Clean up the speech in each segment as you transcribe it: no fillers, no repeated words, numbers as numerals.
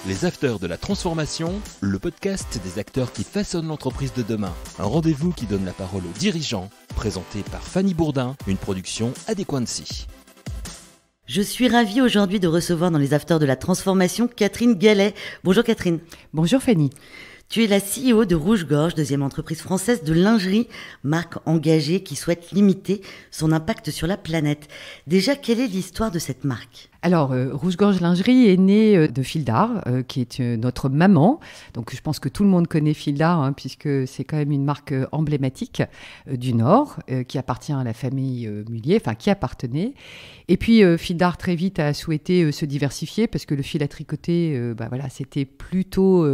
Les Acteurs de la Transformation, le podcast des acteurs qui façonnent l'entreprise de demain. Un rendez-vous qui donne la parole aux dirigeants, présenté par Fanny Bourdin, une production Adéquancy. Je suis ravie aujourd'hui de recevoir dans les Acteurs de la Transformation Catherine Gallet. Bonjour Catherine. Bonjour Fanny. Tu es la CEO de Rouge-Gorge, deuxième entreprise française de lingerie, marque engagée qui souhaite limiter son impact sur la planète. Déjà, quelle est l'histoire de cette marque ? Alors, Rouge-Gorge Lingerie est née de Fildar, qui est notre maman. Donc, je pense que tout le monde connaît Fildar, puisque c'est quand même une marque emblématique du Nord, qui appartient à la famille Mullier, enfin, qui appartenait. Et puis, Fildar, très vite, a souhaité se diversifier, parce que le fil à tricoter, c'était plutôt...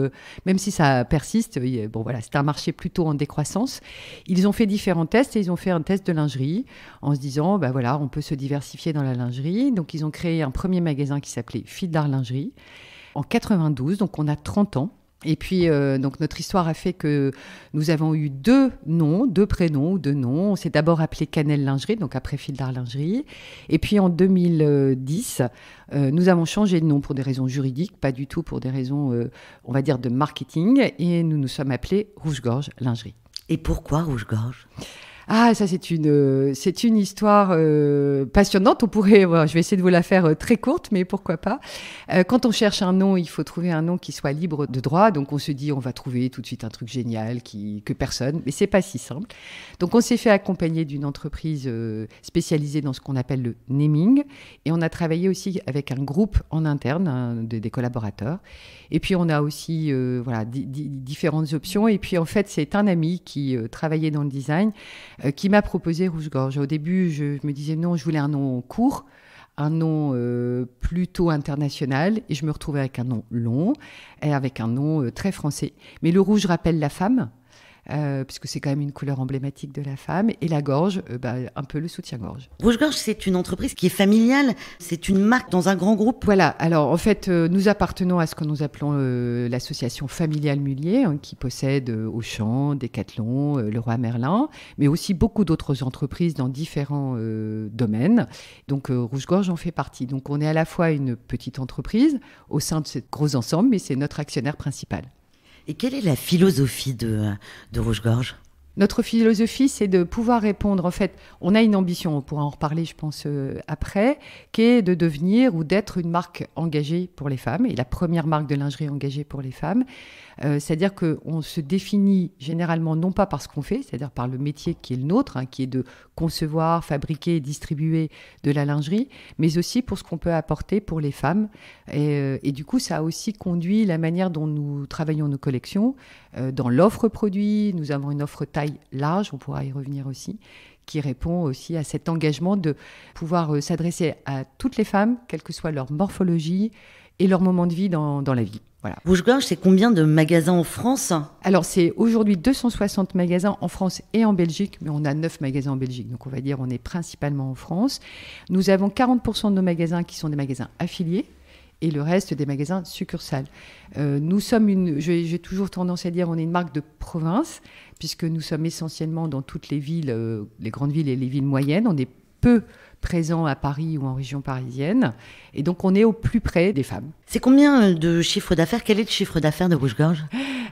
même si ça persiste, c'était un marché plutôt en décroissance. Ils ont fait différents tests, et ils ont fait un test de lingerie, en se disant, on peut se diversifier dans la lingerie. Donc, ils ont créé un premier magasin qui s'appelait Fildar Lingerie en 92, donc on a 30 ans. Et puis, donc notre histoire a fait que nous avons eu deux prénoms ou deux noms. On s'est d'abord appelé Cannelle Lingerie, donc après Fildar Lingerie. Et puis en 2010, nous avons changé de nom pour des raisons juridiques, pas du tout pour des raisons, on va dire, de marketing. Et nous nous sommes appelés Rouge-Gorge Lingerie. Et pourquoi Rouge-Gorge ? Ah, ça c'est une histoire passionnante. Je vais essayer de vous la faire très courte, mais pourquoi pas. Quand on cherche un nom, il faut trouver un nom qui soit libre de droit. Donc on se dit, on va trouver tout de suite un truc génial que personne, mais c'est pas si simple. Donc on s'est fait accompagner d'une entreprise spécialisée dans ce qu'on appelle le naming, et on a travaillé aussi avec un groupe en interne, des collaborateurs. Et puis on a aussi différentes options. Et puis en fait, c'est un ami qui travaillait dans le design qui m'a proposé Rouge-Gorge. Au début, je me disais non, je voulais un nom court, un nom plutôt international, et je me retrouvais avec un nom long et avec un nom très français. Mais le rouge rappelle la femme, puisque c'est quand même une couleur emblématique de la femme, et la gorge, un peu le soutien-gorge. Rouge-Gorge, c'est une entreprise qui est familiale, c'est une marque dans un grand groupe. Voilà, alors en fait, nous appartenons à ce que nous appelons l'association familiale Mullier, qui possède Auchan, Decathlon, Leroy Merlin, mais aussi beaucoup d'autres entreprises dans différents domaines. Donc Rouge-Gorge en fait partie. Donc on est à la fois une petite entreprise au sein de ce gros ensemble, mais c'est notre actionnaire principal. Et quelle est la philosophie de Rouge-Gorge ? Notre philosophie, c'est de pouvoir répondre. En fait, on a une ambition, on pourra en reparler, je pense, après, qui est de devenir ou d'être une marque engagée pour les femmes, et la première marque de lingerie engagée pour les femmes. C'est-à-dire qu'on se définit généralement non pas par ce qu'on fait, c'est-à-dire par le métier qui est le nôtre, qui est de concevoir, fabriquer et distribuer de la lingerie, mais aussi pour ce qu'on peut apporter pour les femmes. Et du coup, ça a aussi conduit la manière dont nous travaillons nos collections. Dans l'offre produit, nous avons une offre taille large, on pourra y revenir aussi, qui répond aussi à cet engagement de pouvoir s'adresser à toutes les femmes, quelle que soit leur morphologie et leur moment de vie dans la vie. Voilà. Rouge-Gorge, c'est combien de magasins en France ? Alors, c'est aujourd'hui 260 magasins en France et en Belgique, mais on a 9 magasins en Belgique, donc on va dire on est principalement en France. Nous avons 40% de nos magasins qui sont des magasins affiliés, et le reste des magasins succursales. Nous sommes j'ai toujours tendance à dire, on est une marque de province, puisque nous sommes essentiellement dans toutes les villes, les grandes villes et les villes moyennes. On est peu présent à Paris ou en région parisienne, et donc on est au plus près des femmes. C'est combien de chiffre d'affaires ? Quel est le chiffre d'affaires de Rouge-Gorge ?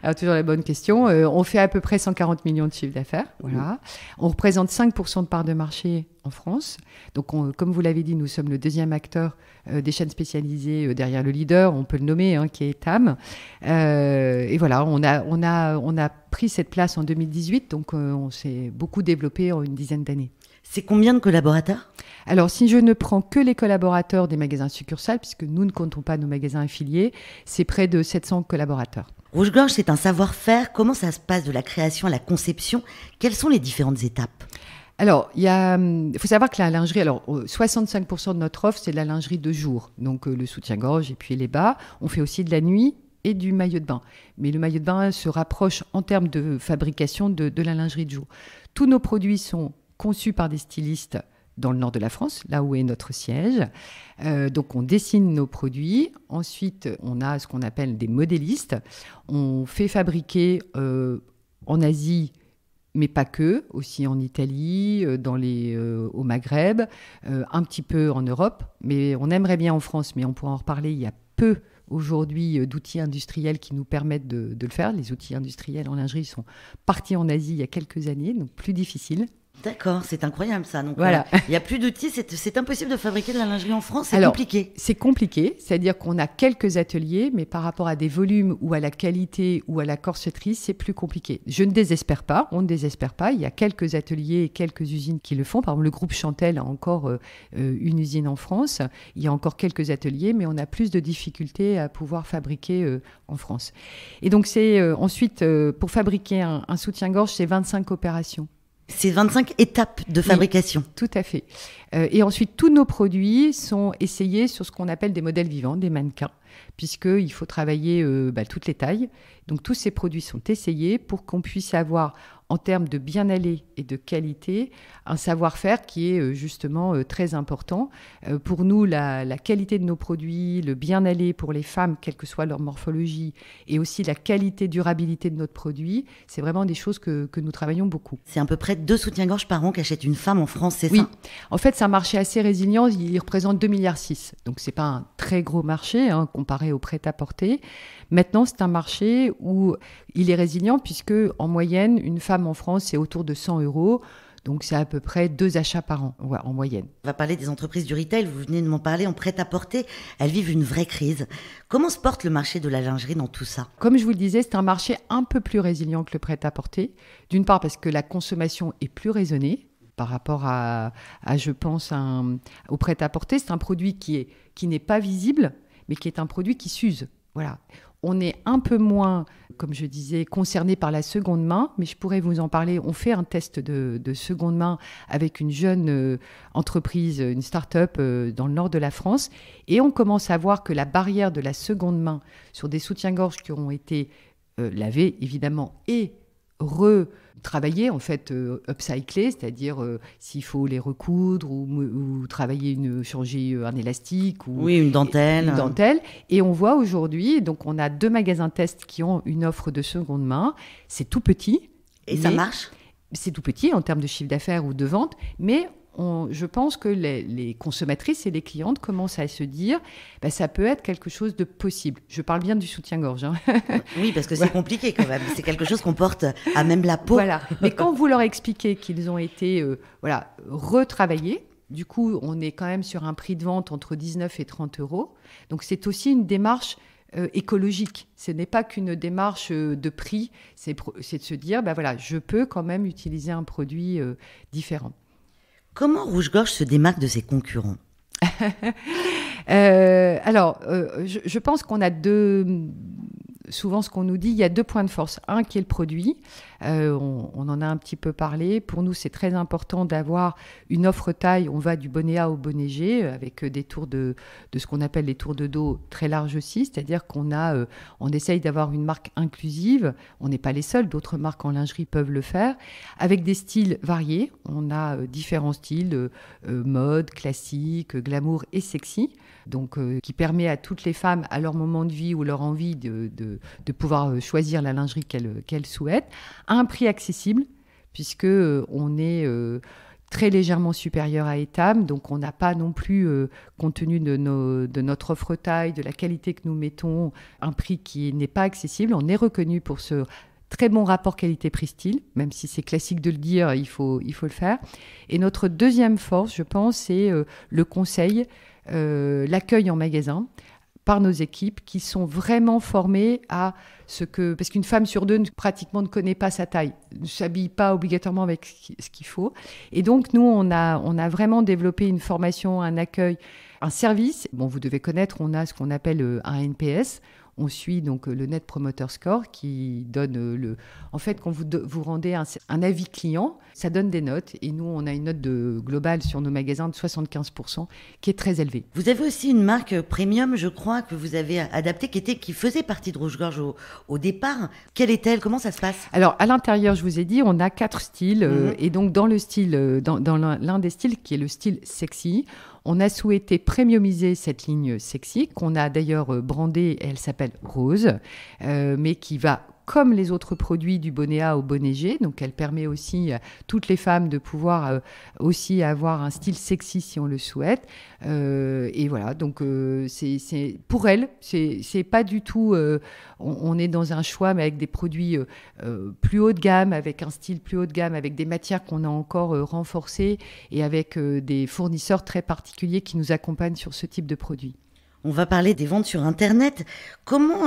Alors, toujours la bonne question. On fait à peu près 140 millions de chiffre d'affaires. Voilà. On représente 5% de part de marché en France. Donc, comme vous l'avez dit, nous sommes le deuxième acteur des chaînes spécialisées derrière le leader, on peut le nommer, qui est Etam. Et voilà, on a pris cette place en 2018, donc on s'est beaucoup développé en une dizaine d'années. C'est combien de collaborateurs ? Alors, si je ne prends que les collaborateurs des magasins succursales, puisque nous ne comptons pas nos magasins affiliés, c'est près de 700 collaborateurs. Rouge-Gorge, c'est un savoir-faire. Comment ça se passe de la création à la conception ? Quelles sont les différentes étapes ? Alors, il faut savoir que la lingerie, 65% de notre offre, c'est de la lingerie de jour. Donc, le soutien-gorge et puis les bas. On fait aussi de la nuit et du maillot de bain. Mais le maillot de bain se rapproche en termes de fabrication de la lingerie de jour. Tous nos produits sont conçus par des stylistes dans le nord de la France, là où est notre siège. Donc, on dessine nos produits. Ensuite, on a ce qu'on appelle des modélistes. On fait fabriquer en Asie, mais pas que, aussi en Italie, au Maghreb, un petit peu en Europe. Mais on aimerait bien en France, mais on pourra en reparler. Il y a peu aujourd'hui d'outils industriels qui nous permettent de le faire. Les outils industriels en lingerie sont partis en Asie il y a quelques années, donc plus difficile. D'accord, c'est incroyable ça. Donc, voilà. Il n'y a plus d'outils, c'est impossible de fabriquer de la lingerie en France, c'est compliqué. C'est compliqué, c'est-à-dire qu'on a quelques ateliers, mais par rapport à des volumes ou à la qualité ou à la corsetterie, c'est plus compliqué. Je ne désespère pas, on ne désespère pas. Il y a quelques ateliers et quelques usines qui le font. Par exemple, le groupe Chantel a encore une usine en France. Il y a encore quelques ateliers, mais on a plus de difficultés à pouvoir fabriquer en France. Et donc, c'est ensuite, pour fabriquer un soutien-gorge, c'est 25 opérations. C'est 25 étapes de fabrication. Oui, tout à fait. Et ensuite, tous nos produits sont essayés sur ce qu'on appelle des modèles vivants, des mannequins, puisqu'il faut travailler toutes les tailles. Donc, tous ces produits sont essayés pour qu'on puisse avoir, en termes de bien-aller et de qualité, un savoir-faire qui est justement très important. Pour nous, la qualité de nos produits, le bien-aller pour les femmes, quelle que soit leur morphologie, et aussi la qualité, durabilité de notre produit, c'est vraiment des choses que nous travaillons beaucoup. C'est à peu près 2 soutiens-gorge par an qu'achète une femme en France, c'est ça? Oui, en fait, c'est un marché assez résilient, il représente 2,6 milliards. Donc, ce n'est pas un très gros marché comparé au prêt-à-porter. Maintenant, c'est un marché où il est résilient puisque, en moyenne, une femme en France, c'est autour de 100 €. Donc, c'est à peu près 2 achats par an, en moyenne. On va parler des entreprises du retail. Vous venez de m'en parler. En prêt-à-porter, elles vivent une vraie crise. Comment se porte le marché de la lingerie dans tout ça? Comme je vous le disais, c'est un marché un peu plus résilient que le prêt-à-porter. D'une part, parce que la consommation est plus raisonnée par rapport à je pense, au prêt-à-porter. C'est un produit qui n'est pas visible, mais qui est un produit qui s'use. Voilà. On est un peu moins, comme je disais, concerné par la seconde main, mais je pourrais vous en parler. On fait un test de seconde main avec une jeune entreprise, une start-up dans le nord de la France, et on commence à voir que la barrière de la seconde main sur des soutiens-gorge qui ont été lavés, évidemment, et retravaillés, en fait, upcyclés, c'est-à-dire s'il faut les recoudre ou changer un élastique. Oui, une dentelle. Une dentelle. Et on voit aujourd'hui, donc on a 2 magasins test qui ont une offre de seconde main. C'est tout petit. Et ça marche? C'est tout petit en termes de chiffre d'affaires ou de vente, mais je pense que les consommatrices et les clientes commencent à se dire ça peut être quelque chose de possible. Je parle bien du soutien-gorge. Oui, parce que c'est compliqué quand même. C'est quelque chose qu'on porte à même la peau. Voilà. Mais quand vous leur expliquez qu'ils ont été retravaillés, du coup, on est quand même sur un prix de vente entre 19 et 30 €. Donc, c'est aussi une démarche écologique. Ce n'est pas qu'une démarche de prix. C'est de se dire, je peux quand même utiliser un produit différent. Comment Rouge-Gorge se démarque de ses concurrents? Je pense qu'on a souvent ce qu'on nous dit, il y a 2 points de force. Un qui est le produit, on en a un petit peu parlé. Pour nous, c'est très important d'avoir une offre taille. On va du bonnet A au bonnet G avec des tours de ce qu'on appelle les tours de dos très larges aussi. C'est-à-dire on essaye d'avoir une marque inclusive. On n'est pas les seuls, d'autres marques en lingerie peuvent le faire. Avec des styles variés, on a différents styles, mode, classique, glamour et sexy. Donc, qui permet à toutes les femmes, à leur moment de vie ou leur envie de pouvoir choisir la lingerie qu'elles souhaitent, à un prix accessible, puisque on est très légèrement supérieur à Etam, donc on n'a pas non plus, compte tenu de notre offre taille, de la qualité que nous mettons, un prix qui n'est pas accessible. On est reconnu pour ce très bon rapport qualité-prix-style, même si c'est classique de le dire, il faut le faire. Et notre deuxième force, je pense, c'est le conseil, l'accueil en magasin par nos équipes qui sont vraiment formées à parce qu'une femme sur 2 pratiquement ne connaît pas sa taille, ne s'habille pas obligatoirement avec ce qu'il faut. Et donc, nous, on a vraiment développé une formation, un accueil, un service. Bon, vous devez connaître, on a ce qu'on appelle un NPS. On suit donc le Net Promoter Score qui donne En fait, quand vous rendez un avis client, ça donne des notes. Et nous, on a une note globale sur nos magasins de 75%, qui est très élevée. Vous avez aussi une marque premium, je crois, que vous avez adaptée, qui faisait partie de Rouge-Gorge au départ. Quelle est-elle? Comment ça se passe? Alors, à l'intérieur, je vous ai dit, on a 4 styles. Et donc, dans le style, dans l'un des styles, qui est le style sexy, on a souhaité premiumiser cette ligne sexy, qu'on a d'ailleurs brandée, et elle s'appelle Rose, mais qui va comme les autres produits du bonnet A au bonnet G. Donc, elle permet aussi à toutes les femmes de pouvoir aussi avoir un style sexy si on le souhaite. Et voilà, donc c'est pour elle, c'est pas du tout... on est dans un choix, mais avec des produits plus haut de gamme, avec un style plus haut de gamme, avec des matières qu'on a encore renforcées et avec des fournisseurs très particuliers qui nous accompagnent sur ce type de produit. On va parler des ventes sur Internet. Comment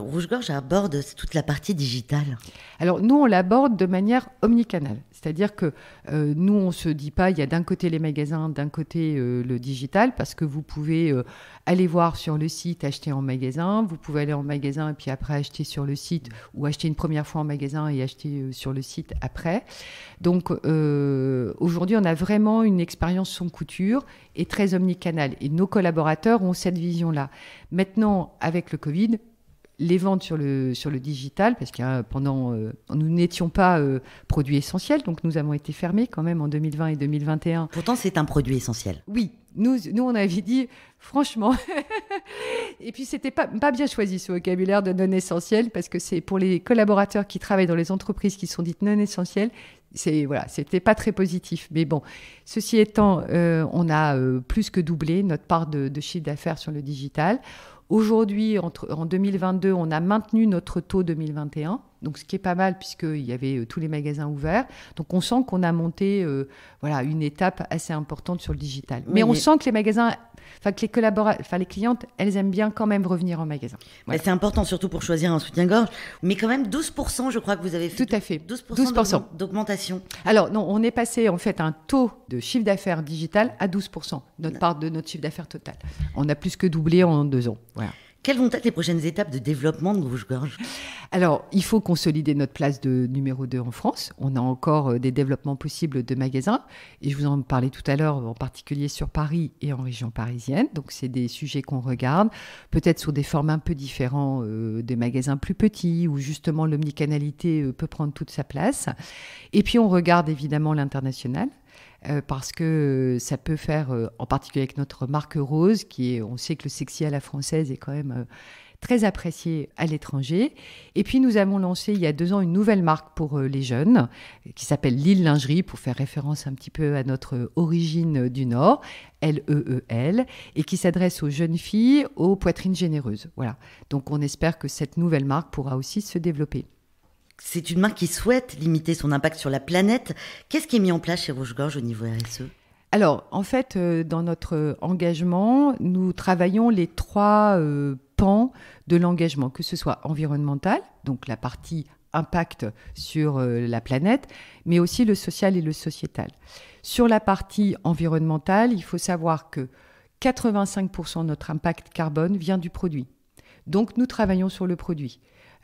Rouge Gorge aborde toute la partie digitale ? Alors, nous, on l'aborde de manière omnicanale. C'est-à-dire que nous, on ne se dit pas, il y a d'un côté les magasins, d'un côté le digital, parce que vous pouvez aller voir sur le site, acheter en magasin. Vous pouvez aller en magasin et puis après acheter sur le site, ou acheter une première fois en magasin et acheter sur le site après. Donc, aujourd'hui, on a vraiment une expérience sans couture et très omnicanale. Et nos collaborateurs ont cette vision-là. Maintenant, avec le Covid, les ventes sur le digital, parce que pendant nous n'étions pas produits essentiels, donc nous avons été fermés quand même en 2020 et 2021. Pourtant, c'est un produit essentiel. Oui, nous on avait dit, franchement, et puis c'était pas bien choisi ce vocabulaire de non essentiel, parce que c'est pour les collaborateurs qui travaillent dans les entreprises qui sont dites non essentielles, c'était pas très positif. Mais bon, ceci étant, on a plus que doublé notre part de chiffre d'affaires sur le digital. Aujourd'hui, en 2022, on a maintenu notre taux 2021, donc ce qui est pas mal puisqu'il y avait tous les magasins ouverts. Donc on sent qu'on a monté une étape assez importante sur le digital. Oui, mais on sent que les magasins, que les clientes, elles aiment bien quand même revenir en magasin. Voilà. C'est important surtout pour choisir un soutien-gorge. Mais quand même 12%, je crois que vous avez fait. Tout à fait. 12%. D'augmentation. Alors non, on est passé en fait un taux de chiffre d'affaires digital à 12%, notre part de notre chiffre d'affaires total. On a plus que doublé en 2 ans. Voilà. Quelles vont être les prochaines étapes de développement de Rouge Gorge ? Alors, il faut consolider notre place de numéro 2 en France. On a encore des développements possibles de magasins. Et je vous en parlais tout à l'heure, en particulier sur Paris et en région parisienne. Donc, c'est des sujets qu'on regarde. Peut-être sur des formes un peu différents, des magasins plus petits, où justement l'omnicanalité peut prendre toute sa place. Et puis, on regarde évidemment l'international. Parce que ça peut faire, en particulier avec notre marque Rose, on sait que le sexy à la française est quand même très apprécié à l'étranger. Et puis nous avons lancé il y a 2 ans une nouvelle marque pour les jeunes, qui s'appelle Lille Lingerie, pour faire référence un petit peu à notre origine du Nord, L-E-E-L, et qui s'adresse aux jeunes filles, aux poitrines généreuses. Voilà. Donc on espère que cette nouvelle marque pourra aussi se développer. C'est une marque qui souhaite limiter son impact sur la planète. Qu'est-ce qui est mis en place chez Rouge Gorge au niveau RSE ? Alors, en fait, dans notre engagement, nous travaillons les 3 pans de l'engagement, que ce soit environnemental, donc la partie impact sur la planète, mais aussi le social et le sociétal. Sur la partie environnementale, il faut savoir que 85% de notre impact carbone vient du produit. Donc, nous travaillons sur le produit.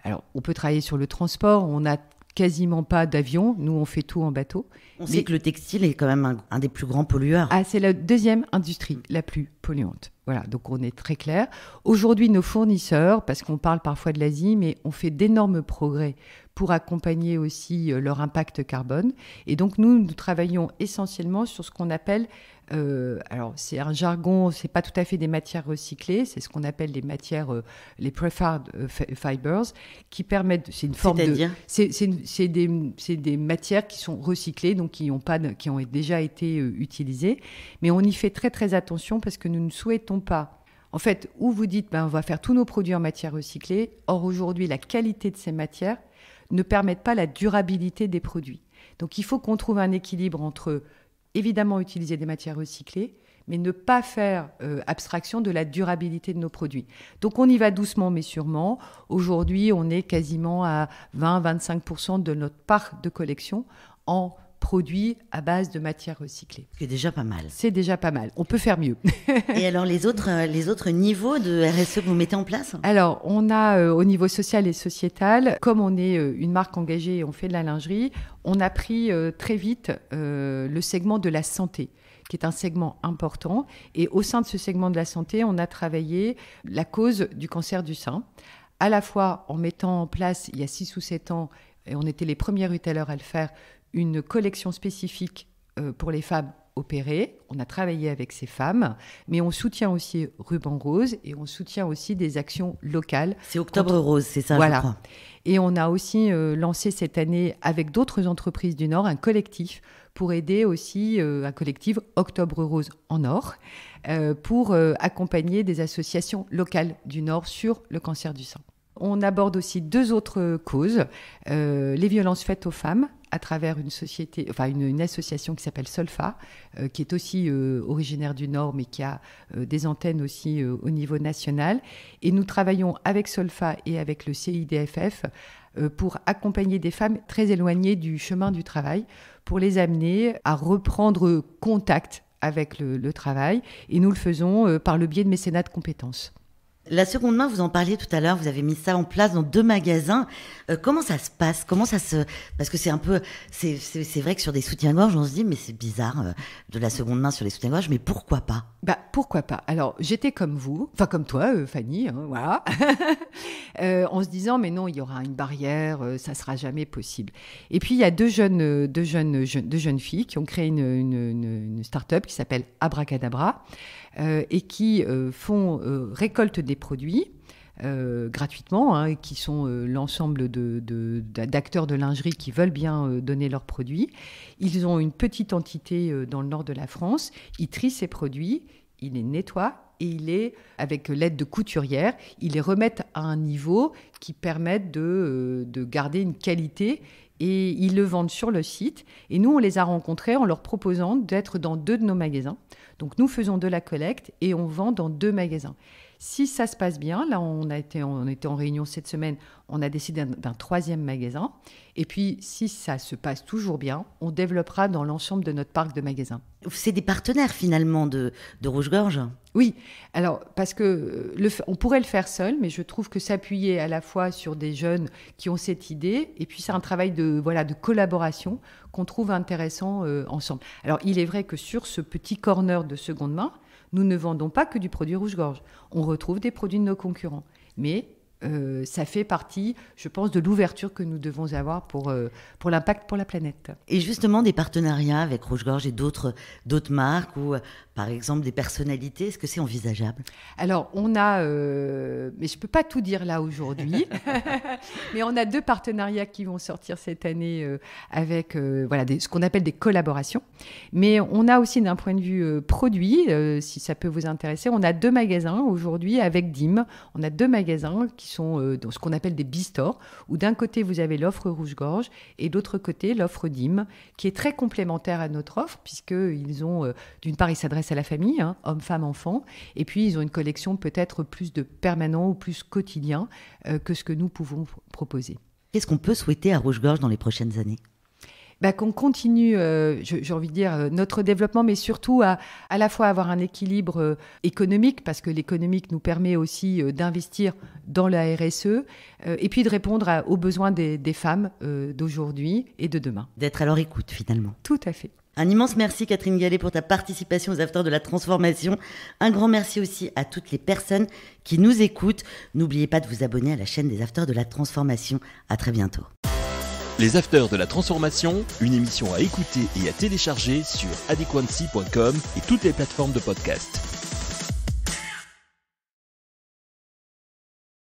Alors, on peut travailler sur le transport, on n'a quasiment pas d'avion, nous on fait tout en bateau. On sait que le textile est quand même un des plus grands pollueurs. Ah, c'est la deuxième industrie la plus polluante. Voilà, donc on est très clair. Aujourd'hui, nos fournisseurs, parce qu'on parle parfois de l'Asie, mais on fait d'énormes progrès pour accompagner aussi leur impact carbone. Et donc nous travaillons essentiellement sur ce qu'on appelle, alors c'est un jargon, c'est pas tout à fait des matières recyclées, c'est ce qu'on appelle les matières, les preferred fibers, qui permettent, c'est une forme c'est-à-dire de, c'est des matières qui sont recyclées, donc qui ont déjà été utilisées, mais on y fait très très attention parce que nous ne souhaitons pas. En fait, où vous dites, on va faire tous nos produits en matière recyclée. Or, aujourd'hui, la qualité de ces matières ne permet pas la durabilité des produits. Donc, il faut qu'on trouve un équilibre entre, évidemment, utiliser des matières recyclées, mais ne pas faire abstraction de la durabilité de nos produits. Donc, on y va doucement, mais sûrement. Aujourd'hui, on est quasiment à 20-25% de notre part de collection en produits à base de matières recyclées. C'est déjà pas mal. C'est déjà pas mal. On peut faire mieux. Et alors, les autres niveaux de RSE que vous mettez en place ? Alors, on a au niveau social et sociétal, comme on est une marque engagée et on fait de la lingerie, on a pris très vite le segment de la santé, qui est un segment important. Et au sein de ce segment de la santé, on a travaillé la cause du cancer du sein, à la fois en mettant en place, il y a 6 ou 7 ans, et on était les premiers retailers à le faire, une collection spécifique pour les femmes opéré, on a travaillé avec ces femmes, mais on soutient aussi Ruban Rose et on soutient aussi des actions locales. C'est Octobre Rose, c'est ça, voilà. Je crois. Et on a aussi lancé cette année, avec d'autres entreprises du Nord, un collectif pour aider aussi, un collectif Octobre Rose en Nord, pour accompagner des associations locales du Nord sur le cancer du sein. On aborde aussi 2 autres causes, les violences faites aux femmes à travers une association qui s'appelle Solfa, qui est aussi originaire du Nord, mais qui a des antennes aussi au niveau national. Et nous travaillons avec Solfa et avec le CIDFF pour accompagner des femmes très éloignées du chemin du travail, pour les amener à reprendre contact avec le travail. Et nous le faisons par le biais de mécénat de compétences. La seconde main, vous en parliez tout à l'heure, vous avez mis ça en place dans 2 magasins. Comment ça se passe ? Parce que c'est un peu... C'est vrai que sur des soutiens-gorge, on se dit, mais c'est bizarre de la seconde main sur les soutiens-gorge, mais pourquoi pas ? Pourquoi pas ? Alors, j'étais comme vous, enfin comme toi, Fanny, voilà, en se disant, mais non, il y aura une barrière, ça ne sera jamais possible. Et puis, il y a deux jeunes filles qui ont créé une start-up qui s'appelle Abracadabra et qui récoltent des produits gratuitement, qui sont l'ensemble d'acteurs de lingerie qui veulent bien donner leurs produits. Ils ont une petite entité dans le nord de la France. Ils trient ces produits, ils les nettoient et avec l'aide de couturières, ils les remettent à un niveau qui permette de garder une qualité. Et ils le vendent sur le site. Et nous, on les a rencontrés en leur proposant d'être dans 2 de nos magasins. Donc, nous faisons de la collecte et on vend dans 2 magasins. Si ça se passe bien, là, on était en réunion cette semaine, on a décidé d'un 3e magasin. Et puis, si ça se passe toujours bien, on développera dans l'ensemble de notre parc de magasins. C'est des partenaires, finalement, de Rouge-Gorge ? Oui, alors, parce que on pourrait le faire seul, mais je trouve que s'appuyer à la fois sur des jeunes qui ont cette idée, et puis c'est un travail de collaboration qu'on trouve intéressant ensemble. Alors, il est vrai que sur ce petit corner de seconde main, nous ne vendons pas que du produit Rouge-Gorge. On retrouve des produits de nos concurrents. Mais ça fait partie, je pense, de l'ouverture que nous devons avoir pour l'impact pour la planète. Et justement, des partenariats avec Rouge-Gorge et d'autres marques ou, par exemple, des personnalités, est-ce que c'est envisageable ? Alors, on a, mais je ne peux pas tout dire là aujourd'hui, mais on a 2 partenariats qui vont sortir cette année avec ce qu'on appelle des collaborations. Mais on a aussi, d'un point de vue produit, si ça peut vous intéresser, on a 2 magasins aujourd'hui avec DIM. On a 2 magasins qui sont dans ce qu'on appelle des bistores, où d'un côté, vous avez l'offre Rouge-Gorge et d'autre côté, l'offre DIM, qui est très complémentaire à notre offre, puisqu'ils ont, d'une part, ils s'adressent à la famille, hommes, femmes, enfants, et puis ils ont une collection peut-être plus de permanent ou plus quotidien que ce que nous pouvons proposer. Qu'est-ce qu'on peut souhaiter à Rouge-Gorge dans les prochaines années ? Qu'on continue, j'ai envie de dire, notre développement, mais surtout à la fois avoir un équilibre économique, parce que l'économique nous permet aussi d'investir dans la RSE, et puis de répondre aux besoins des femmes d'aujourd'hui et de demain. D'être à leur écoute, finalement. Tout à fait. Un immense merci, Catherine Gallet, pour ta participation aux Afters de la Transformation. Un grand merci aussi à toutes les personnes qui nous écoutent. N'oubliez pas de vous abonner à la chaîne des Afters de la Transformation. À très bientôt. Les Afters de la Transformation, une émission à écouter et à télécharger sur adequancy.com et toutes les plateformes de podcast.